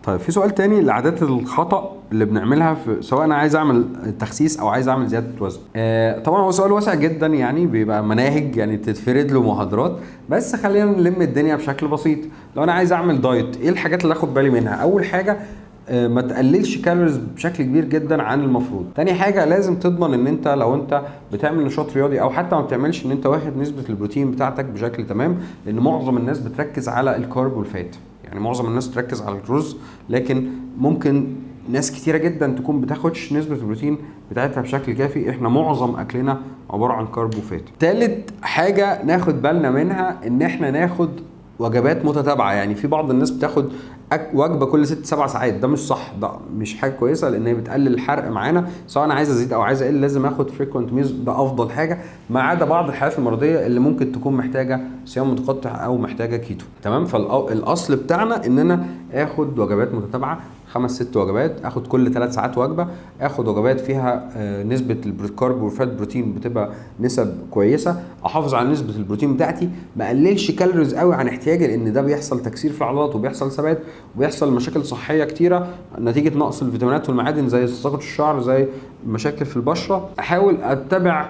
طيب في سؤال تاني، العادات الخطأ اللي بنعملها في سواء انا عايز اعمل تخسيس او عايز اعمل زياده وزن. طبعا هو سؤال واسع جدا، يعني بيبقى مناهج يعني تتفرد له محاضرات، بس خلينا نلم الدنيا بشكل بسيط. لو انا عايز اعمل دايت، ايه الحاجات اللي اخد بالي منها؟ اول حاجه ما تقللش كالوريز بشكل كبير جدا عن المفروض. تاني حاجه لازم تضمن ان انت لو انت بتعمل نشاط رياضي او حتى ما بتعملش، ان انت واخد نسبه البروتين بتاعتك بشكل تمام، لان معظم الناس بتركز على الكارب والفات. يعني معظم الناس تركز على الرز، لكن ممكن ناس كتيره جدا تكون بتاخدش نسبه البروتين بتاعتها بشكل كافي. احنا معظم اكلنا عباره عن كارب وفات. تالت حاجه ناخد بالنا منها ان احنا ناخد وجبات متتابعه. يعني في بعض الناس بتاخد وجبه كل 6-7 ساعات، ده مش صح، ده مش حاجه كويسه، لان هي بتقلل الحرق معانا. سواء انا عايز ازيد او عايز اقل لازم اخد فريكوينت ميز، ده افضل حاجه، ما عدا بعض الحالات المرضيه اللي ممكن تكون محتاجه صيام متقطع او محتاجه كيتو. تمام. فالاصل بتاعنا ان انا اخد وجبات متتابعه، 5-6 وجبات، اخد كل 3 ساعات وجبه، اخد وجبات فيها نسبه الكارب والفات بروتين بتبقى نسب كويسه، احافظ على نسبه البروتين بتاعتي، ما اقللش كالوريز قوي عن احتياجي، لان ده بيحصل تكسير في العضلات وبيحصل ثبات وبيحصل مشاكل صحيه كتيره نتيجه نقص الفيتامينات والمعادن، زي تساقط الشعر، زي مشاكل في البشره. احاول اتبع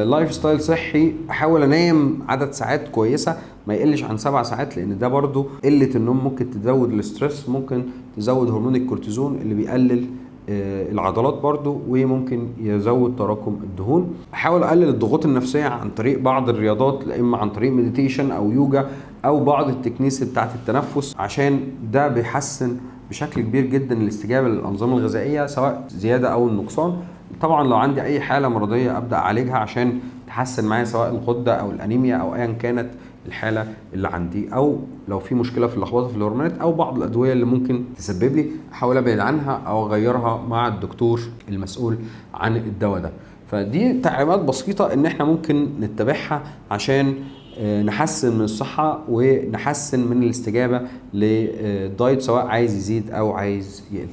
لايف ستايل صحي، احاول انام عدد ساعات كويسه ما يقلش عن 7 ساعات، لان ده برضو قله النوم ممكن تزود الاسترس، ممكن تزود هرمون الكورتيزون اللي بيقلل العضلات برضو، وممكن يزود تراكم الدهون. احاول اقلل الضغوط النفسيه عن طريق بعض الرياضات، لا اما عن طريق مديتيشن او يوجا او بعض التكنيس بتاعه التنفس، عشان ده بيحسن بشكل كبير جدا الاستجابه للانظمه الغذائيه سواء زياده او النقصان. طبعا لو عندي اي حاله مرضيه ابدا اعالجها عشان تحسن معايا، سواء الغده او الانيميا او ايا كانت الحاله اللي عندي، او لو في مشكله في اللخبطه في الهرمونات او بعض الادويه اللي ممكن تسبب لي، احاول ابعد عنها او اغيرها مع الدكتور المسؤول عن الدواء ده. فدي تعليمات بسيطه ان احنا ممكن نتبعها عشان نحسن من الصحه ونحسن من الاستجابه للدايت، سواء عايز يزيد او عايز يقل.